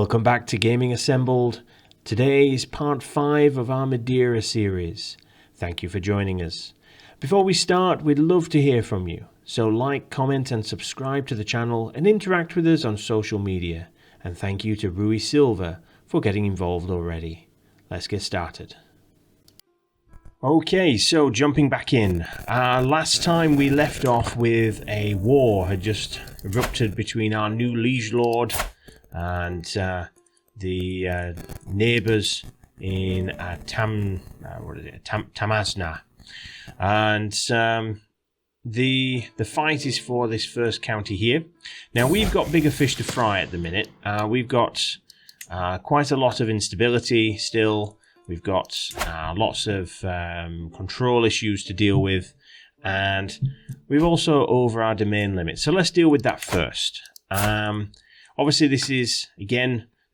Welcome back to Gaming Assembled. Today is part 5 of our Madeira series. Thank you for joining us. Before we start, we'd love to hear from you. So like, comment and subscribe to the channel and interact with us on social media. And thank you to Rui Silva for getting involved already. Let's get started. Okay, so jumping back in. Last time we left off with a war had just erupted between our new liege lord and the neighbours in Tamazna, and the fight is for this first county here. Now we've got bigger fish to fry at the minute. We've got quite a lot of instability still. We've got lots of control issues to deal with, and we've also over our domain limit. So let's deal with that first. Obviously, this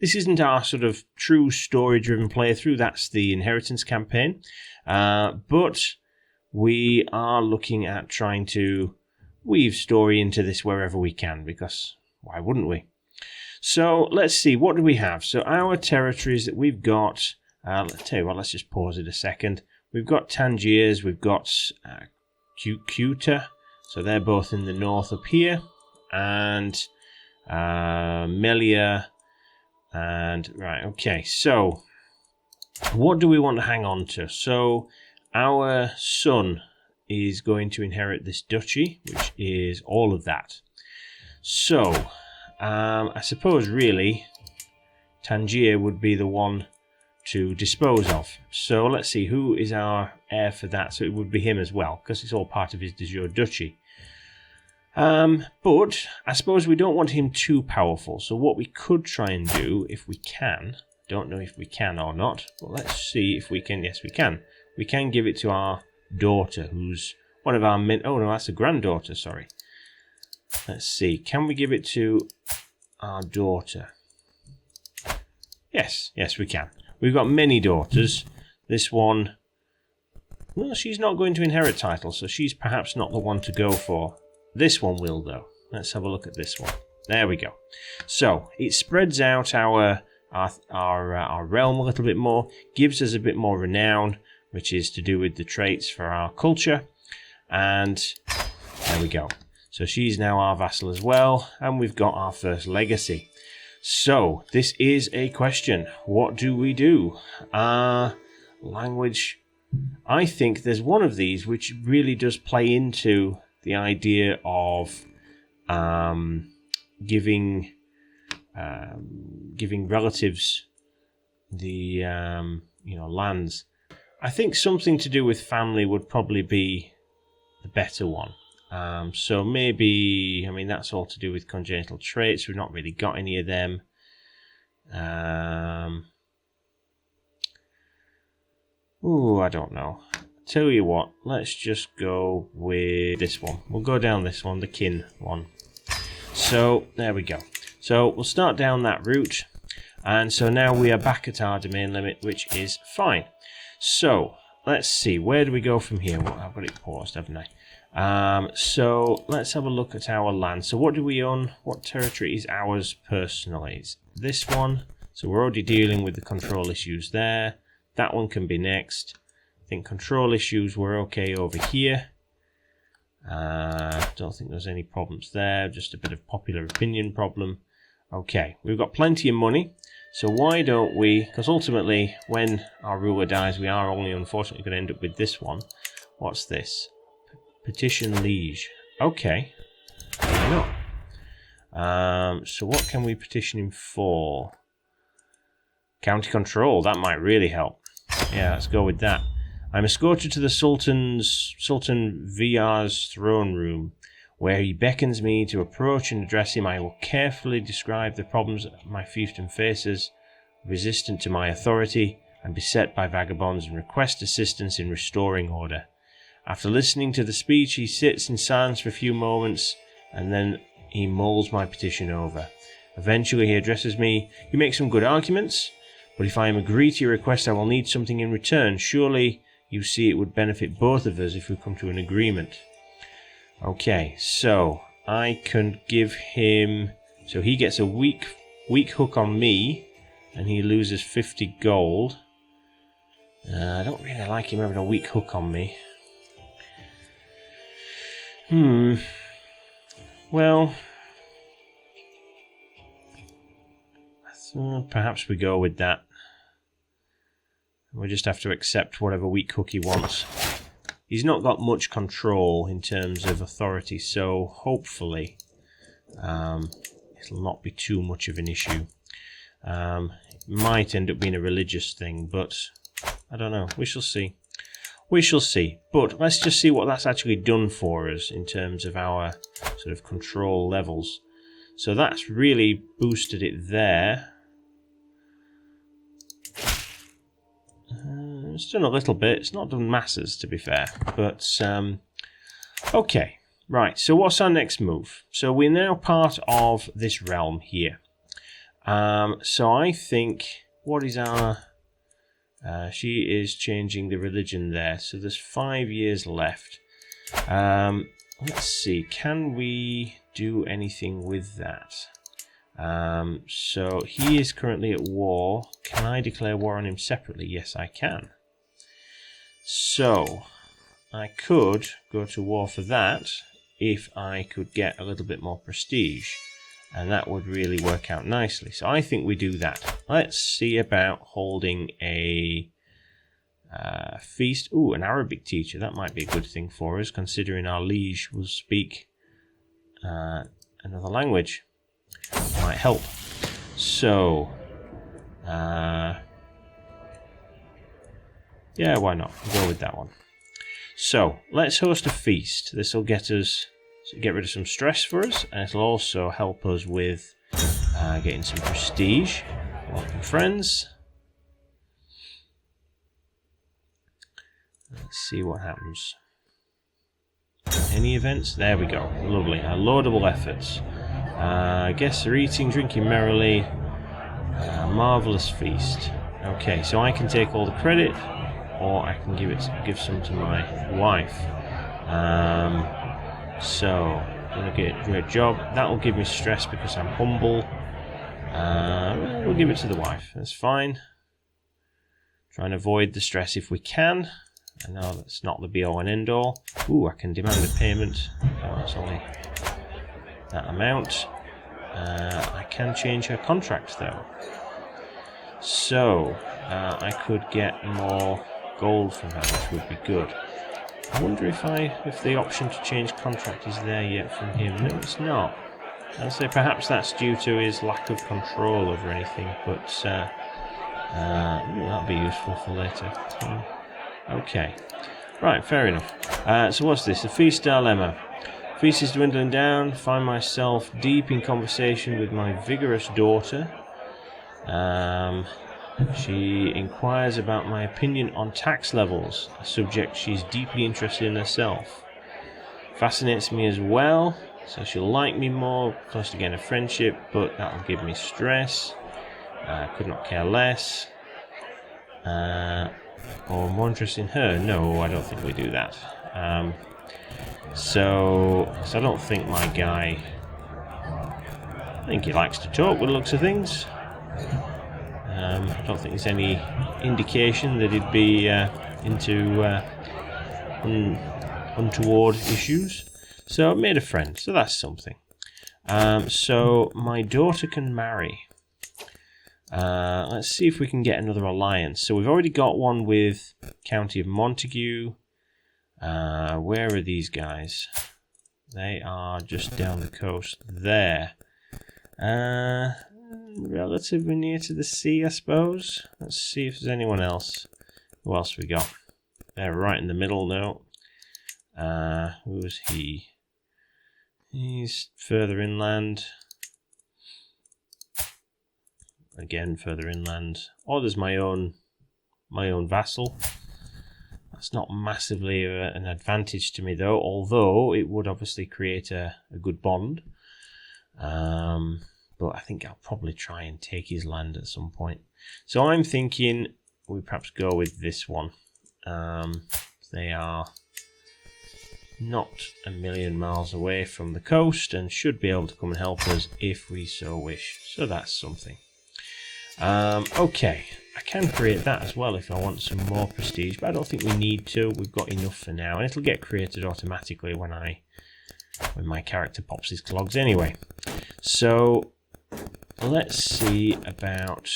isn't our sort of true story-driven playthrough. That's the inheritance campaign. But we are looking at trying to weave story into this wherever we can, because why wouldn't we? So let's see, what do we have? So our territories that we've got, let's tell you what, let's just pause it a second. We've got Tangiers, we've got Cuta, so they're both in the north up here, and Melia, and right, okay, so what do we want to hang on to? So our son is going to inherit this duchy, which is all of that. So I suppose really Tangier would be the one to dispose of. So let's see, who is our heir for that? So it would be him as well, because it's all part of his de jure duchy. But I suppose we don't want him too powerful. So what we could try and do, if we can, don't know if we can or not, but let's see if we can. Yes, we can. We can give it to our daughter, who's one of our oh no, that's a granddaughter, sorry. Let's see, can we give it to our daughter? Yes, we can. We've got many daughters. This one, well, she's not going to inherit title, so she's perhaps not the one to go for. This one will, though. Let's have a look at this one. There we go. So it spreads out our realm a little bit more, gives us a bit more renown, which is to do with the traits for our culture. And there we go. So she's now our vassal as well, and we've got our first legacy. So this is a question. What do we do? Language. I think there's one of these which really does play into the idea of giving relatives the lands. I think something to do with family would probably be the better one. So maybe, I mean, that's all to do with congenital traits. We've not really got any of them. I don't know. Tell you what, let's just go with this one. We'll go down this one, the kin one. So there we go. So we'll start down that route, and so now we are back at our domain limit, which is fine. So let's see, where do we go from here? Well, I've got it paused, haven't I? So let's have a look at our land. So what do we own? What territory is ours personally? It's this one. So we're already dealing with the control issues there. That one can be next. I think control issues were okay over here. Don't think there's any problems there. Just a bit of popular opinion problem. Okay, we've got plenty of money. So why don't we, because ultimately when our ruler dies, we are only unfortunately going to end up with this one. What's this? Petition liege. Okay. Why not? So what can we petition him for? County control. That might really help. Yeah, let's go with that. I'm escorted to the Sultan Viar's throne room, where he beckons me to approach and address him. I will carefully describe the problems my fiefdom faces, resistant to my authority and beset by vagabonds, and request assistance in restoring order. After listening to the speech, he sits in silence for a few moments, and then he mulls my petition over. Eventually he addresses me. You make some good arguments, but if I am agree to your request, I will need something in return. Surely you see it would benefit both of us if we come to an agreement. Okay, so I can give him... So he gets a weak weak hook on me, and he loses 50 gold. I don't really like him having a weak hook on me. Well, perhaps we go with that. We just have to accept whatever weak hook he wants. He's not got much control in terms of authority, so hopefully it'll not be too much of an issue. It might end up being a religious thing, but I don't know. We shall see. We shall see. But let's just see what that's actually done for us in terms of our sort of control levels. So that's really boosted it there. It's done a little bit. It's not done masses, to be fair. But, okay. Right, so what's our next move? So we're now part of this realm here. So I think, what is our... she is changing the religion there. So there's 5 years left. Let's see, can we do anything with that? So he is currently at war. Can I declare war on him separately? Yes, I can. So I could go to war for that if I could get a little bit more prestige, and that would really work out nicely. So I think we do that. Let's see about holding a feast. Ooh, an Arabic teacher. That might be a good thing for us, considering our liege will speak another language. Might help. So, yeah, why not? We'll go with that one. So, let's host a feast. This will get us, get rid of some stress for us, and it'll also help us with getting some prestige. Welcome, friends. Let's see what happens. Any events? There we go. Lovely. Our laudable efforts. Guests are eating, drinking merrily. Marvelous feast. Okay, so I can take all the credit, or I can give some to my wife. So, gonna get a great job. That will give me stress because I'm humble. We'll give it to the wife. That's fine. Try and avoid the stress if we can. I know that's not the be-all and end-all. Ooh, I can demand a payment. Oh, it's only that amount. I can change her contract though. So, I could get more gold from her, which would be good. I wonder if the option to change contract is there yet from him. No, it's not. I'd say perhaps that's due to his lack of control over anything, but that'll be useful for later. Okay. Right, fair enough. So what's this? A feast dilemma. Feast is dwindling down. Find myself deep in conversation with my vigorous daughter. She inquires about my opinion on tax levels, a subject she's deeply interested in herself. Fascinates me as well, so she'll like me more, close to gain a friendship, but that'll give me stress. Could not care less. Or more interest in her? No, I don't think we do that. So I don't think my guy... I think he likes to talk with the looks of things. I don't think there's any indication that he'd be into untoward issues. So I made a friend, so that's something. So my daughter can marry. Let's see if we can get another alliance. So we've already got one with County of Montague. Where are these guys? They are just down the coast there. Relatively near to the sea, I suppose. Let's see if there's anyone else. Who else we got? They're right in the middle now. Who is he? He's further inland. Again, further inland. Oh, there's my own vassal. That's not massively an advantage to me, though. Although it would obviously create a good bond. But I think I'll probably try and take his land at some point. So I'm thinking we perhaps go with this one. They are not a million miles away from the coast and should be able to come and help us if we so wish. So that's something. Okay, I can create that as well if I want some more prestige, but I don't think we need to. We've got enough for now, and it'll get created automatically when my character pops his clogs anyway. So let's see about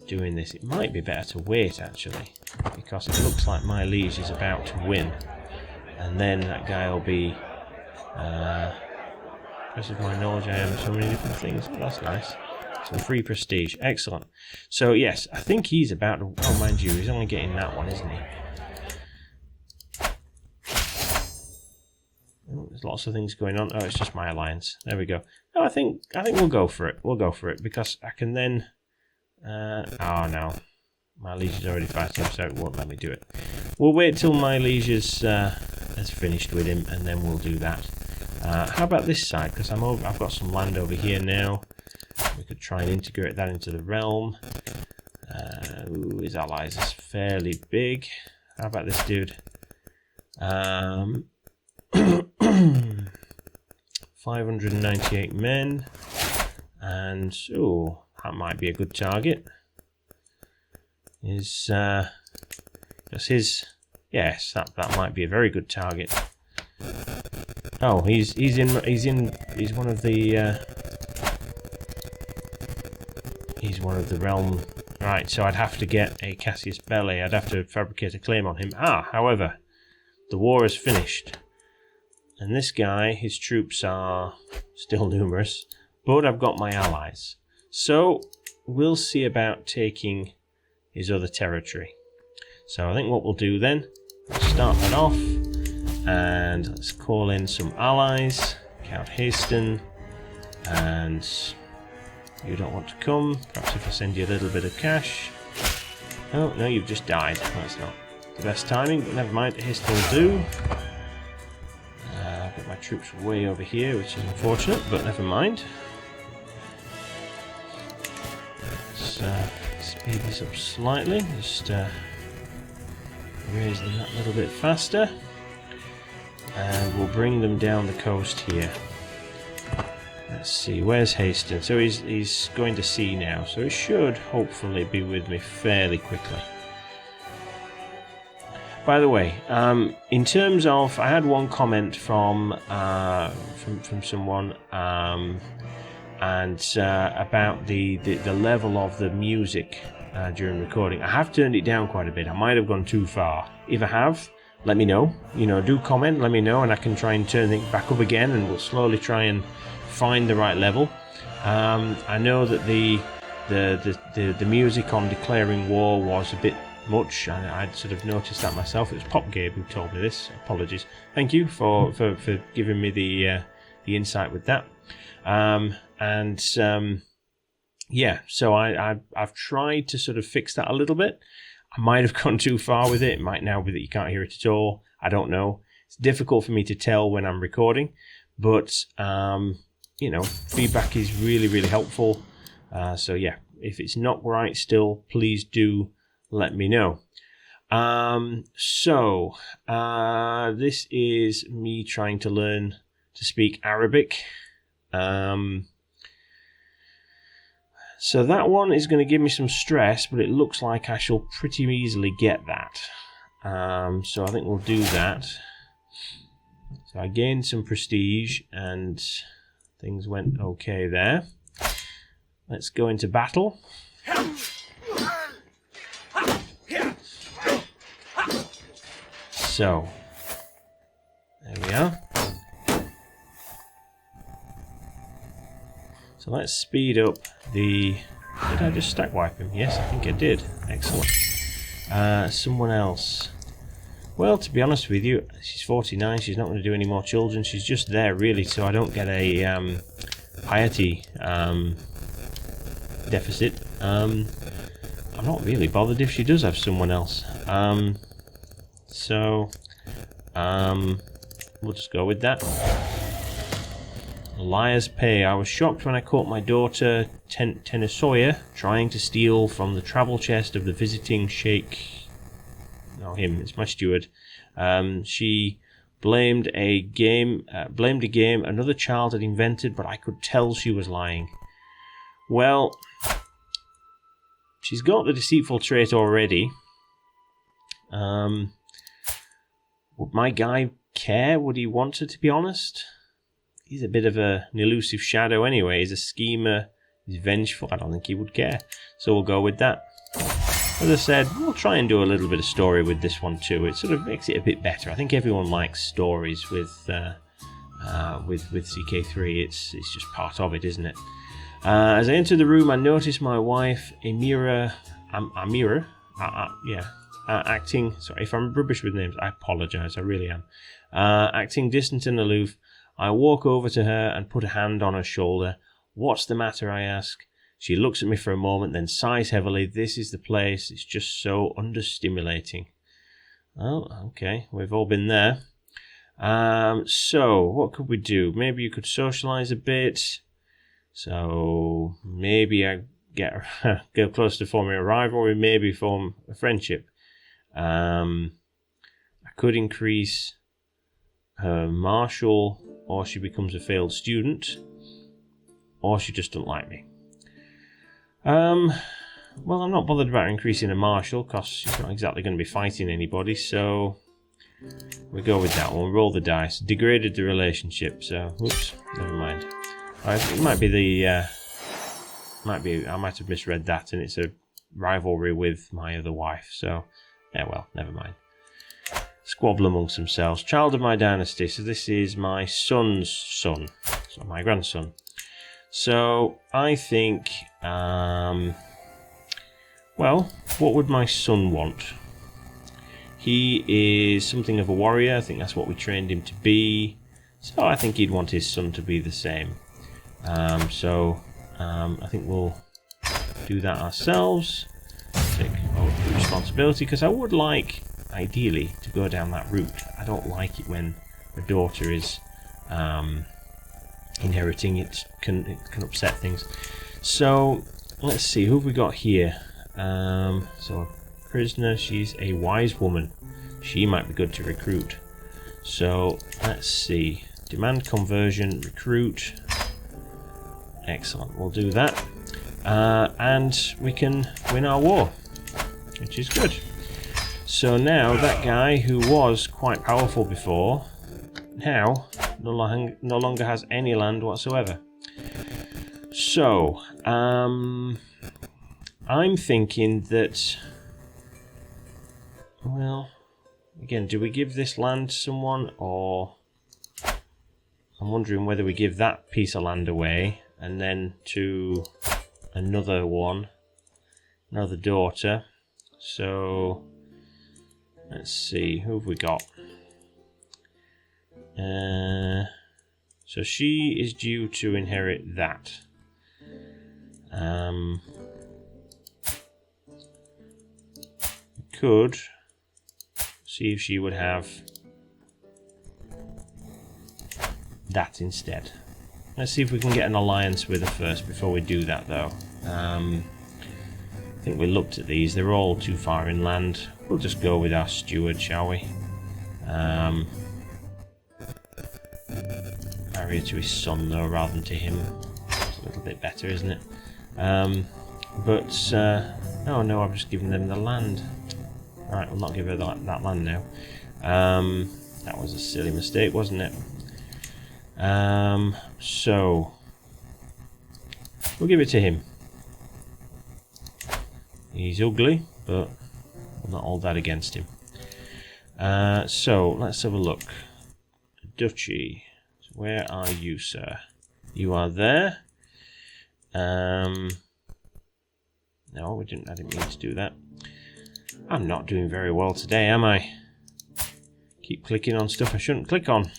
doing this. It might be better to wait actually, because it looks like my liege is about to win, and then that guy will be impressive my knowledge. I am so many different things. Oh, that's nice. Some free prestige, excellent. So yes, I think he's about to, oh mind you, he's only getting that one, isn't he? Oh, there's lots of things going on. Oh, it's just my alliance. There we go. No, I think we'll go for it. We'll go for it because I can then. Oh no, my liege is already fighting, so it won't let me do it. We'll wait till my liege is has finished with him, and then we'll do that. How about this side? Because I've got some land over here now. We could try and integrate that into the realm. Ooh, his allies is fairly big. How about this dude? 598 men, and oh, that might be a good target. Yes, that might be a very good target. Oh, he's one of the he's one of the realm. Right, so I'd have to get a Cassius Belli. I'd have to fabricate a claim on him. However, the war is finished. And this guy, his troops are still numerous, but I've got my allies. So we'll see about taking his other territory. So I think what we'll do then, we'll start that off, and let's call in some allies. Count Haston, and you don't want to come. Perhaps if I send you a little bit of cash. Oh, no, you've just died. That's not the best timing, but never mind. Haston will do. I've got my troops way over here, which is unfortunate, but never mind. Let's speed this up slightly, just raise them that little bit faster, and we'll bring them down the coast here. Let's see, where's Haston? So he's going to sea now, so it should hopefully be with me fairly quickly. By the way, in terms of, I had one comment from someone, and about the level of the music during recording. I have turned it down quite a bit. I might have gone too far. If I have, let me know. You know, do comment, let me know, and I can try and turn it back up again, and we'll slowly try and find the right level. I know that the music on Declaring War was a bit much. I'd sort of noticed that myself. It was Pop Gabe who told me this. Apologies. Thank you for giving me the insight with that. Yeah, so I've tried to sort of fix that a little bit. I might have gone too far with it. It might now be that you can't hear it at all. I don't know. It's difficult for me to tell when I'm recording, but you know, feedback is really, really helpful. So yeah, if it's not right still, please do let me know. This is me trying to learn to speak Arabic. So that one is going to give me some stress, but it looks like I shall pretty easily get that. So I think we'll do that. So I gained some prestige and things went okay there. Let's go into battle. So, there we are. So let's speed up the... Did I just stack wipe him? Yes, I think I did. Excellent. Someone else. Well, to be honest with you, she's 49. She's not going to do any more children. She's just there, really, so I don't get a piety deficit. I'm not really bothered if she does have someone else. We'll just go with that. Liar's pay. I was shocked when I caught my daughter Tenisoya trying to steal from the travel chest of the visiting sheikh. No, him. It's my steward. She blamed a game another child had invented, but I could tell she was lying. Well, she's got the deceitful trait already. Would my guy care? Would he want her to be honest? He's a bit of an elusive shadow anyway. He's a schemer. He's vengeful. I don't think he would care. So we'll go with that. As I said, we'll try and do a little bit of story with this one too. It sort of makes it a bit better. I think everyone likes stories with CK3. It's just part of it, isn't it? As I enter the room, I notice my wife, Amira, acting. Sorry if I'm rubbish with names. I apologise. I really am. Acting distant and aloof. I walk over to her and put a hand on her shoulder. "What's the matter?" I ask. She looks at me for a moment, then sighs heavily. "This is the place. It's just so understimulating." Oh, okay. We've all been there. So, what could we do? Maybe you could socialise a bit. So, maybe I get close to forming a rivalry, maybe form a friendship. I could increase her martial, or she becomes a failed student, or she just doesn't like me. Well, I'm not bothered about increasing a martial because she's not exactly going to be fighting anybody, so we go with that one. Roll the dice. Degraded the relationship, so oops, never mind. It might be I might have misread that, and it's a rivalry with my other wife. So, yeah, well, never mind. Squabble amongst themselves. Child of my dynasty. So this is my son's son, so my grandson. So I think, well, what would my son want? He is something of a warrior. I think that's what we trained him to be. So I think he'd want his son to be the same. I think we'll do that ourselves. Take responsibility, because I would like, ideally, to go down that route. I don't like it when a daughter is inheriting. It can upset things. So let's see, who have we got here? So a prisoner. She's a wise woman. She might be good to recruit. So let's see. Demand conversion, recruit. Excellent. We'll do that, and we can win our war, which is good. So now that guy who was quite powerful before, now no longer has any land whatsoever. So I'm thinking that, well, again, do we give this land to someone, or I'm wondering whether we give that piece of land away and then to another one, another daughter. So let's see, who have we got? So she is due to inherit that. Could see if she would have that instead. Let's see if we can get an alliance with her first before we do that, though. I think we looked at these. They're all too far inland. We'll just go with our steward, shall we? Marry her to his son, though, rather than to him. It's a little bit better, isn't it? Oh no, I've just given them the land. Right, we'll not give her that land now. That was a silly mistake, wasn't it? So we'll give it to him. He's ugly, but we'll not hold that against him. So let's have a look. Duchy. So where are you, sir? You are there. No, I didn't mean to do that. I'm not doing very well today, am I? Keep clicking on stuff I shouldn't click on.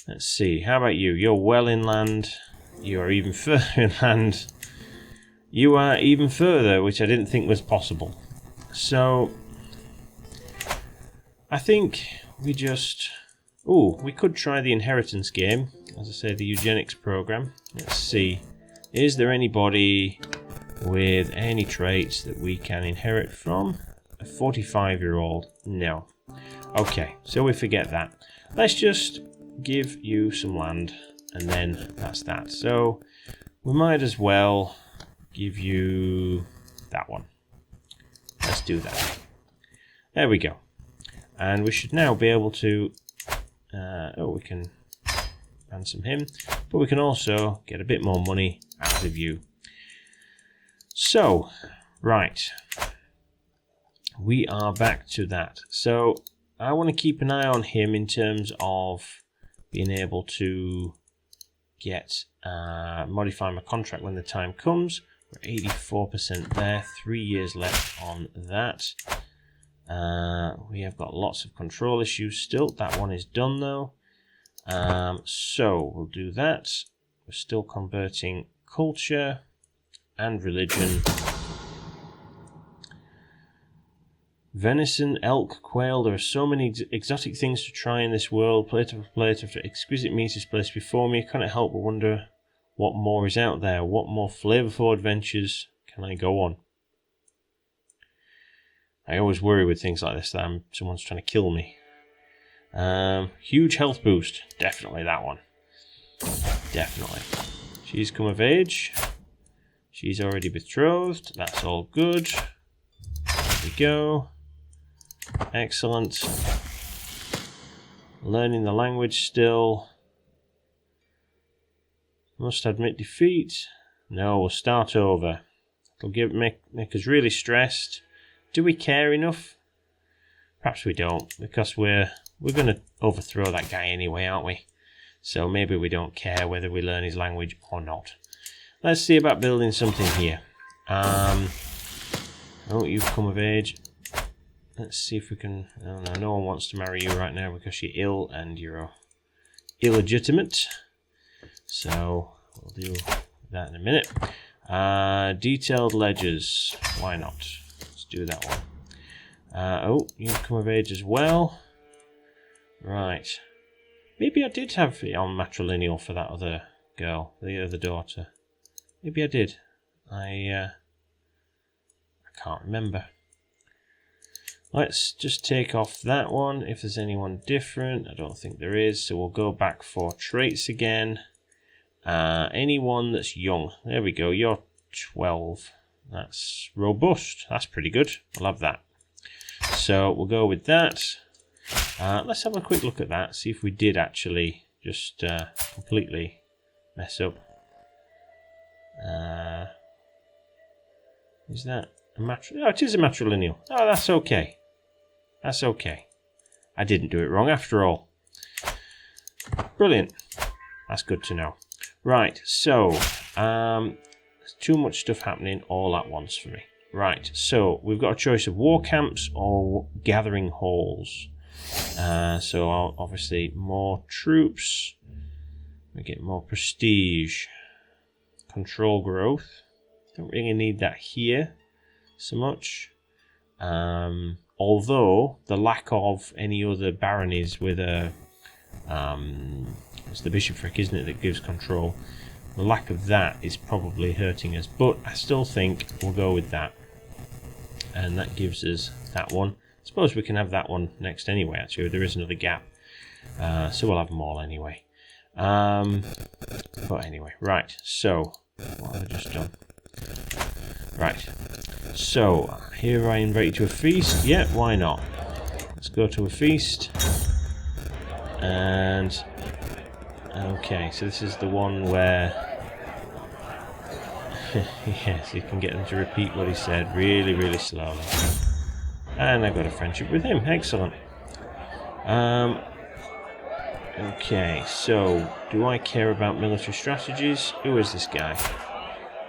Let's see, how about you? You're well inland. You are even further inland. You are even further, which I didn't think was possible. So I think we just... Oh, we could try the inheritance game. As I say, the eugenics program. Let's see. Is there anybody with any traits that we can inherit from? A 45-year-old? No. Okay, so we forget that. Let's just give you some land, and then that's that. So we might as well give you that one. Let's do that. There we go. And we should now be able to... we can ransom him, but we can also get a bit more money out of you. So, right. We are back to that. So, I want to keep an eye on him in terms of being able to get modify my contract when the time comes. We're 84% there, 3 years left on that. We have got lots of control issues still. That one is done though. So we'll do that. We're still converting culture and religion. Venison, elk, quail. There are so many exotic things to try in this world. Plate after plate after exquisite meat is placed before me. I cannot help but wonder what more is out there. What more flavorful adventures can I go on? I always worry with things like this that someone's trying to kill me. Huge health boost. Definitely that one. Definitely. She's come of age. She's already betrothed. That's all good. There we go. Excellent. Learning the language still. Must admit defeat. No, we'll start over. It'll make us really stressed. Do we care enough? Perhaps we don't, because we're going to overthrow that guy anyway, aren't we? So maybe we don't care whether we learn his language or not. Let's see about building something here. Oh, you've come of age. Let's see if we can... Oh, no, no one wants to marry you right now because you're ill and you're illegitimate. So we'll do that in a minute. Detailed ledgers. Why not? Let's do that one. Oh, you've come of age as well. Right. Maybe I did have it on matrilineal for that other girl, the other daughter. Maybe I did. I can't remember. Let's just take off that one if there's anyone different. I don't think there is, so we'll go back for traits again. Anyone that's young. There we go, you're 12. That's robust. That's pretty good. We'll have that. So we'll go with that. Let's have a quick look at that, see if we did actually just completely mess up. Is that a matrilineal? Oh, it is a matrilineal. Oh, that's okay. That's okay. I didn't do it wrong after all. Brilliant. That's good to know. Right, so there's too much stuff happening all at once for me. Right, so we've got a choice of war camps or gathering halls. So obviously more troops. We get more prestige. Control growth. Don't really need that here so much. Although the lack of any other baronies with a it's the bishopric, isn't it, that gives control. The lack of that is probably hurting us, but I still think we'll go with that. And that gives us that one. I suppose we can have that one next anyway, actually. There is another gap. So we'll have them all anyway. But anyway, right. So, what have I just done? Right. So, here I invite you to a feast. Yeah, why not? Let's go to a feast. And... okay, so this is the one where... yes, you can get them to repeat what he said really, really slowly. And I got a friendship with him. Excellent. Okay, so do I care about military strategies? Who is this guy?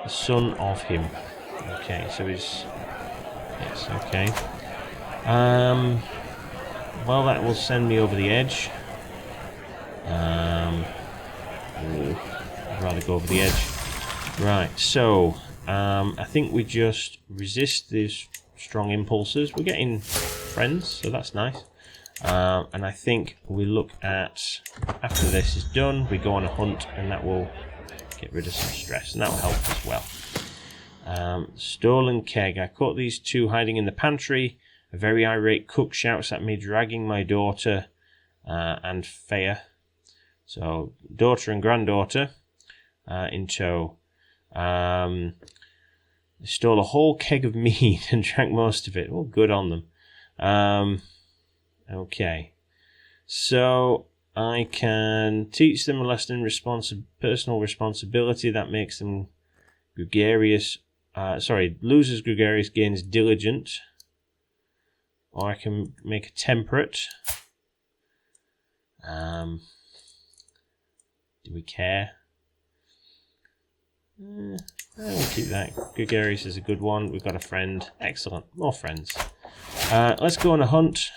The son of him. Okay, so he's... yes, okay. Well, that will send me over the edge. I'd rather go over the edge. Right, so I think we just resist these strong impulses. We're getting friends, so that's nice. And I think we look at, after this is done, we go on a hunt, and that will get rid of some stress, and that will help as well. Stolen keg. I caught these two hiding in the pantry A very irate cook shouts at me, dragging my daughter and Faya. So, daughter and granddaughter in tow. They stole a whole keg of mead and drank most of it. Oh, good on them. Okay. So, I can teach them a lesson in personal responsibility. That makes them gregarious. Loses gregarious, gains diligent. Or I can make a temperate. Do we care? We'll keep that. Gregarious is a good one. We've got a friend. Excellent. More friends. Let's go on a hunt.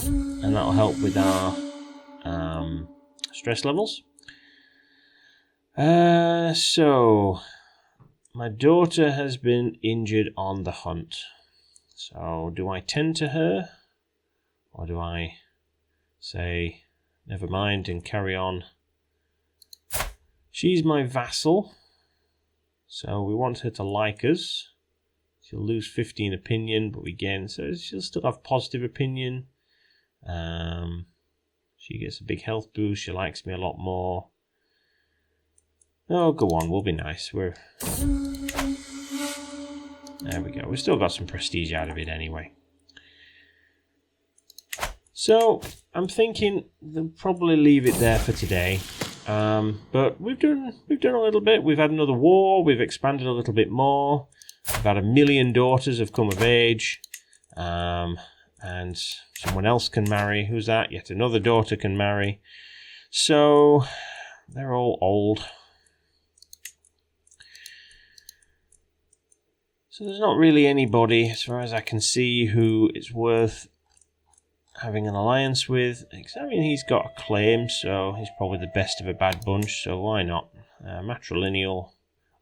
And that'll help with our stress levels. So, my daughter has been injured on the hunt. So, do I tend to her? Or do I say, never mind and carry on? She's my vassal. So, we want her to like us. She'll lose 15 opinion, but we gain, so she'll still have positive opinion. She gets a big health boost. She likes me a lot more. Oh, go on. We'll be nice. There we go. We've still got some prestige out of it anyway. So, I'm thinking they'll probably leave it there for today. But we've done a little bit. We've had another war. We've expanded a little bit more. About 1 million daughters have come of age. And someone else can marry. Who's that? Yet another daughter can marry. So, they're all old. So there's not really anybody, as far as I can see, who it's worth having an alliance with. I mean, he's got a claim, so he's probably the best of a bad bunch, so why not? Matrilineal.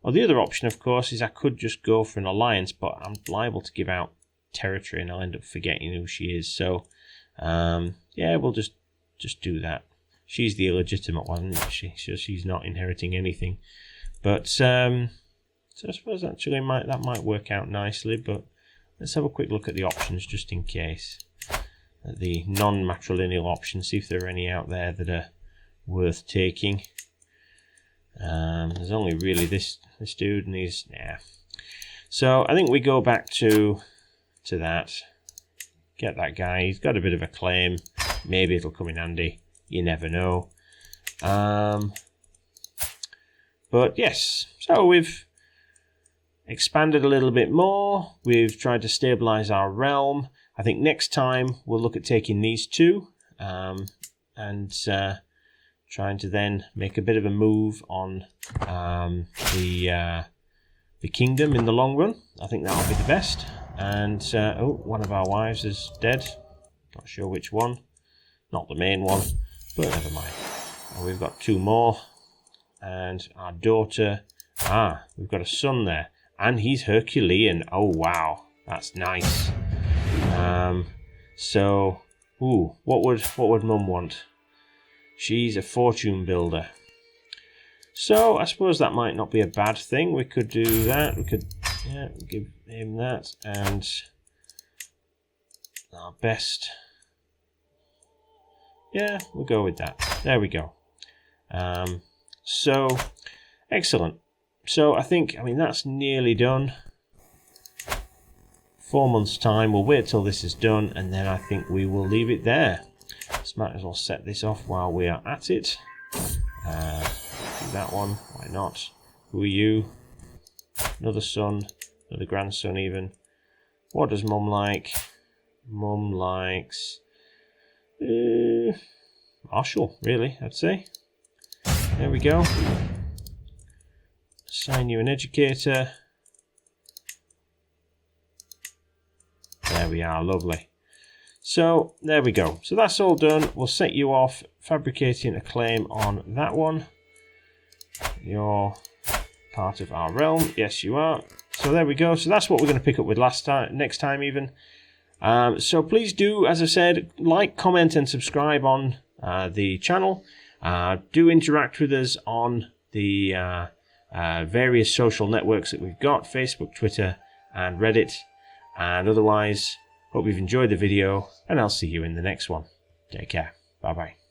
Or the other option, of course, is I could just go for an alliance, but I'm liable to give out territory and I'll end up forgetting who she is. So, yeah, we'll just do that. She's the illegitimate one, isn't she? So she's not inheriting anything. But, so I suppose actually that might work out nicely, but let's have a quick look at the options just in case. The non-matrilineal options, see if there are any out there that are worth taking. There's only really this dude and he's, yeah. So I think we go back to that. Get that guy. He's got a bit of a claim. Maybe it'll come in handy. You never know. But yes, so we've expanded a little bit more. We've tried to stabilize our realm. I think next time we'll look at taking these two and trying to then make a bit of a move on the kingdom in the long run. I think that'll be the best. And oh, one of our wives is dead. Not sure which one. Not the main one, but never mind. And we've got 2 more. And our daughter. We've got a son there. And he's Herculean. Oh, wow. That's nice. So, what would Mum want? She's a fortune builder. So, I suppose that might not be a bad thing. We could do that. We could, yeah, give him that. And our best. Yeah, we'll go with that. There we go. So, excellent. So, I mean, that's nearly done. 4 months' time. We'll wait till this is done, and then I think we will leave it there. Just might as well set this off while we are at it. Do that one. Why not? Who are you? Another son. Another grandson, even. What does Mum like? Mum likes Marshall, really, I'd say. There we go. Assign you an educator. There we are, lovely. So, there we go. So that's all done. We'll set you off fabricating a claim on that one. You're part of our realm. Yes, you are. So there we go. So that's what we're going to pick up with next time even. So please do, as I said, like, comment and subscribe on the channel. Do interact with us on the various social networks that we've got, Facebook, Twitter and Reddit. And otherwise, hope you've enjoyed the video, and I'll see you in the next one. Take care. Bye bye.